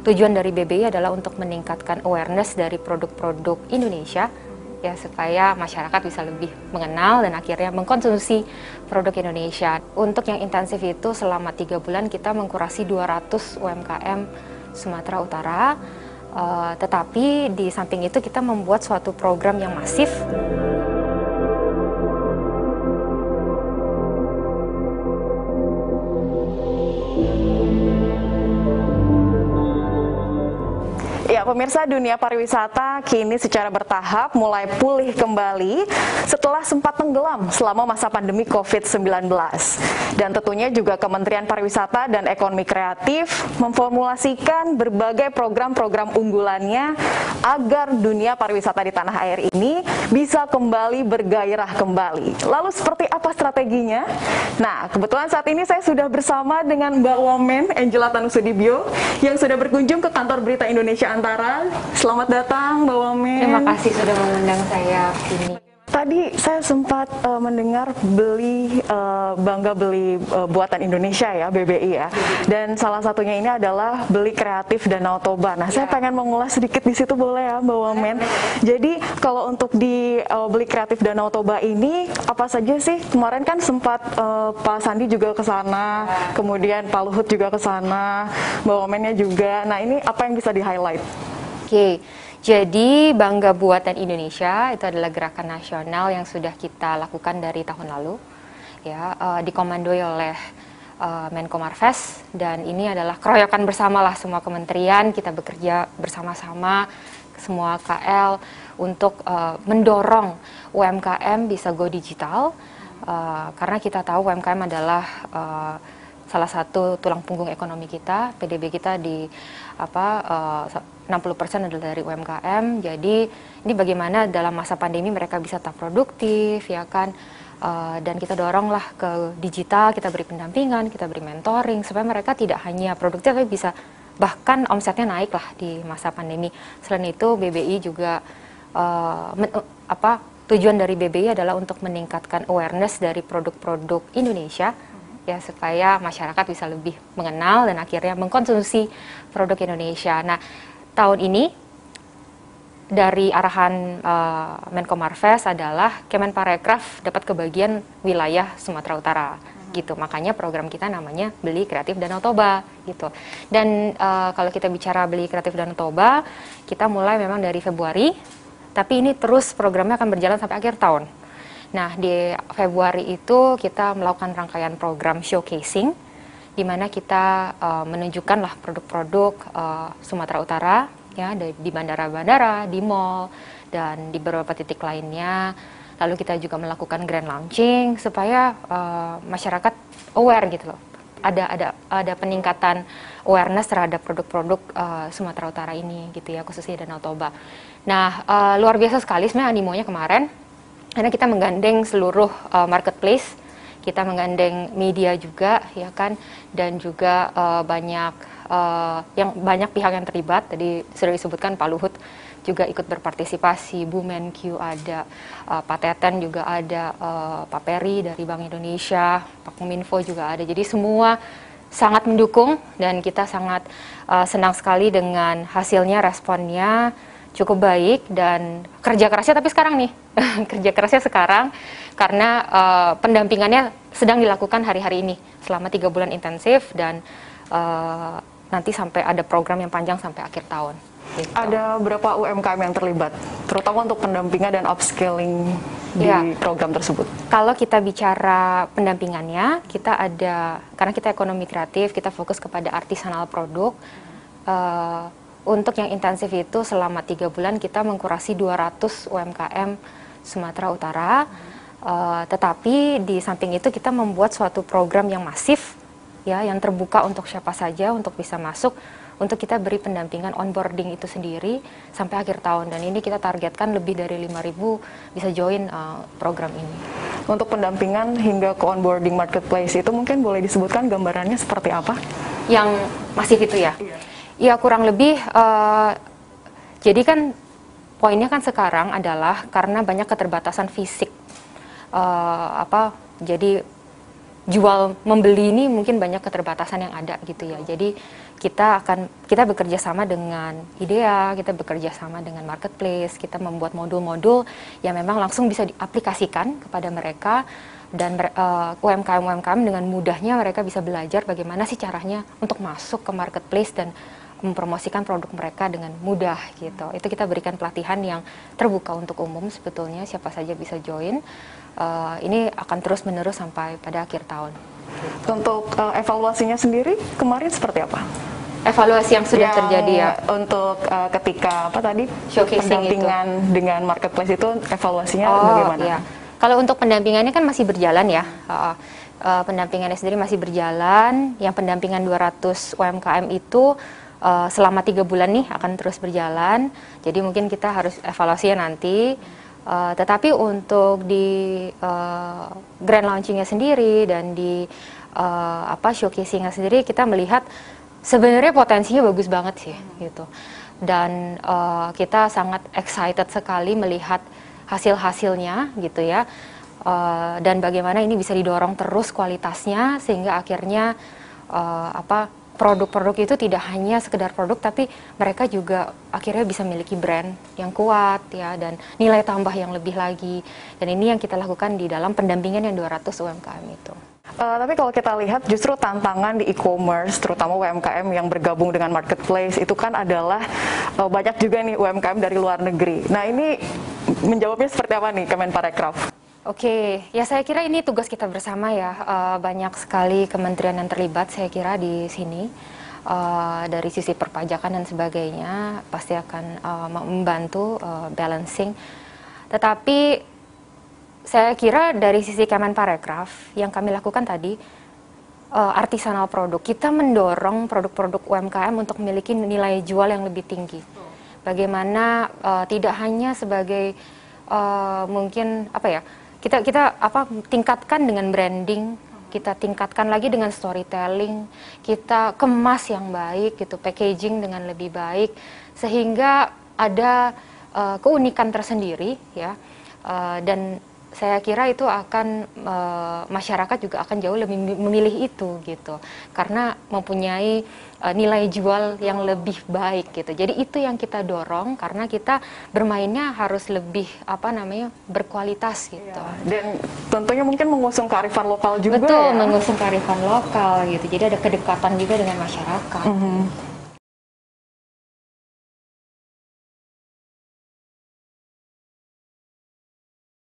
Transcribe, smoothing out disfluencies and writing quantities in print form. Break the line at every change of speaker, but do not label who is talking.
tujuan dari BBI adalah untuk meningkatkan awareness dari produk-produk Indonesia, ya, supaya masyarakat bisa lebih mengenal dan akhirnya mengkonsumsi produk Indonesia. Untuk yang intensif itu selama 3 bulan kita mengkurasi 200 UMKM Sumatera Utara, tetapi di samping itu kita membuat suatu program yang masif.
Ya, pemirsa, dunia pariwisata kini secara bertahap mulai pulih kembali setelah sempat tenggelam selama masa pandemi COVID-19. Dan tentunya juga Kementerian Pariwisata dan Ekonomi Kreatif memformulasikan berbagai program-program unggulannya agar dunia pariwisata di tanah air ini bisa kembali bergairah kembali. Lalu seperti apa strateginya? Nah, kebetulan saat ini saya sudah bersama dengan Mbak Women Angela Tanusudibyo yang sudah berkunjung ke kantor Berita Indonesia Antara. Selamat datang, Mbak Women.
Terima kasih sudah mengundang saya sini.
Tadi saya sempat mendengar bangga beli buatan Indonesia ya, BBI ya. Dan salah satunya ini adalah beli kreatif Danau Toba. Nah, saya pengen mengulas sedikit di situ, boleh ya, Mbak Women? Jadi kalau untuk di beli kreatif Danau Toba ini apa saja sih? Kemarin kan sempat Pak Sandi juga ke sana, kemudian Pak Luhut juga ke sana, Mbak Womennya juga. Nah, ini apa yang bisa di-highlight?
Oke. Jadi Bangga Buatan Indonesia itu adalah gerakan nasional yang sudah kita lakukan dari tahun lalu, ya, dikomandoi oleh Menko Marves, dan ini adalah keroyokan bersama lah semua kementerian. Kita bekerja bersama-sama semua KL untuk mendorong UMKM bisa go digital, karena kita tahu UMKM adalah salah satu tulang punggung ekonomi kita. PDB kita di 60% adalah dari UMKM. Jadi ini bagaimana dalam masa pandemi mereka bisa tetap produktif, ya kan? Dan kita doronglah ke digital, kita beri pendampingan, kita beri mentoring supaya mereka tidak hanya produktif tapi bisa bahkan omsetnya naik lah di masa pandemi. Selain itu BBI juga tujuan dari BBI adalah untuk meningkatkan awareness dari produk-produk Indonesia, ya, supaya masyarakat bisa lebih mengenal dan akhirnya mengkonsumsi produk Indonesia. Nah, tahun ini dari arahan Menko Marves adalah Kemenparekraf dapat kebagian wilayah Sumatera Utara, gitu. Makanya program kita namanya Beli Kreatif Danau Toba, gitu. Dan kalau kita bicara Beli Kreatif Danau Toba, kita mulai memang dari Februari, tapi ini terus programnya akan berjalan sampai akhir tahun. Nah, di Februari itu kita melakukan rangkaian program showcasing, di mana kita menunjukkanlah produk-produk Sumatera Utara, ya, di bandara-bandara, di mall, dan di beberapa titik lainnya. Lalu kita juga melakukan grand launching supaya masyarakat aware gitu loh. Ada peningkatan awareness terhadap produk-produk Sumatera Utara ini, gitu ya, khususnya Danau Toba. Nah, luar biasa sekali sebenarnya animonya kemarin, karena kita menggandeng seluruh marketplace, kita menggandeng media juga, ya kan, dan juga banyak pihak yang terlibat. Tadi sudah disebutkan Pak Luhut juga ikut berpartisipasi, Bu Menkyu ada, Pak Teten juga ada, Pak Peri dari Bank Indonesia, Pak Kominfo juga ada. Jadi semua sangat mendukung dan kita sangat senang sekali dengan hasilnya, responnya cukup baik dan kerja kerasnya tapi sekarang nih kerja kerasnya sekarang karena pendampingannya sedang dilakukan hari-hari ini selama 3 bulan intensif dan nanti sampai ada program yang panjang sampai akhir tahun. Gitu.
Ada berapa UMKM yang terlibat, terutama untuk pendampingan dan upskilling di program tersebut?
Kalau kita bicara pendampingannya, kita ada, karena kita ekonomi kreatif, kita fokus kepada artisanal produk. Untuk yang intensif itu selama 3 bulan kita mengkurasi 200 UMKM Sumatera Utara, tetapi di samping itu kita membuat suatu program yang masif, ya, yang terbuka untuk siapa saja untuk bisa masuk, untuk kita beri pendampingan onboarding itu sendiri sampai akhir tahun, dan ini kita targetkan lebih dari 5.000 bisa join program ini.
Untuk pendampingan hingga ke onboarding marketplace itu mungkin boleh disebutkan gambarannya seperti apa?
Yang masif itu ya? Ya kurang lebih, jadi kan poinnya kan sekarang adalah karena banyak keterbatasan fisik, jadi jual membeli ini mungkin banyak keterbatasan yang ada gitu ya. Jadi kita bekerja sama dengan IDEA, kita bekerja sama dengan marketplace, kita membuat modul-modul yang memang langsung bisa diaplikasikan kepada mereka, dan UMKM dengan mudahnya mereka bisa belajar bagaimana sih caranya untuk masuk ke marketplace dan mempromosikan produk mereka dengan mudah gitu. Itu kita berikan pelatihan yang terbuka untuk umum sebetulnya, siapa saja bisa join. Ini akan terus menerus sampai pada akhir tahun.
Untuk evaluasinya sendiri kemarin seperti apa?
Evaluasi yang sudah terjadi ya.
Untuk ketika
showcasing
pendampingan itu dengan marketplace itu evaluasinya bagaimana?
Iya. Kalau untuk pendampingannya kan masih berjalan ya. Pendampingannya sendiri masih berjalan. Yang pendampingan 200 UMKM itu selama 3 bulan nih akan terus berjalan. Jadi mungkin kita harus evaluasinya nanti. Tetapi untuk di grand launchingnya sendiri dan di showcasingnya sendiri, kita melihat sebenarnya potensinya bagus banget sih gitu. Dan kita sangat excited sekali melihat hasil-hasilnya gitu ya. Dan bagaimana ini bisa didorong terus kualitasnya sehingga akhirnya produk-produk itu tidak hanya sekedar produk, tapi mereka juga akhirnya bisa memiliki brand yang kuat ya, dan nilai tambah yang lebih lagi. Dan ini yang kita lakukan di dalam pendampingan yang 200 UMKM itu.
Tapi kalau kita lihat justru tantangan di e-commerce, terutama UMKM yang bergabung dengan marketplace, itu kan adalah banyak juga nih UMKM dari luar negeri. Nah, ini menjawabnya seperti apa nih Kemenparekraf?
Oke, ya saya kira ini tugas kita bersama ya. Banyak sekali kementerian yang terlibat saya kira di sini. Dari sisi perpajakan dan sebagainya pasti akan membantu balancing. Tetapi saya kira dari sisi Kemenparekraf yang kami lakukan tadi, artisanal produk, kita mendorong produk-produk UMKM untuk memiliki nilai jual yang lebih tinggi. Bagaimana tidak hanya sebagai mungkin kita tingkatkan dengan branding, kita tingkatkan lagi dengan storytelling, kita kemas yang baik gitu, packaging dengan lebih baik, sehingga ada keunikan tersendiri ya. Dan saya kira itu akan masyarakat juga akan jauh lebih memilih itu gitu, karena mempunyai nilai jual yang lebih baik gitu. Jadi itu yang kita dorong, karena kita bermainnya harus lebih berkualitas gitu. Ya,
dan tentunya mungkin mengusung kearifan lokal juga.
Betul,
ya?
Mengusung kearifan lokal gitu. Jadi ada kedekatan juga dengan masyarakat.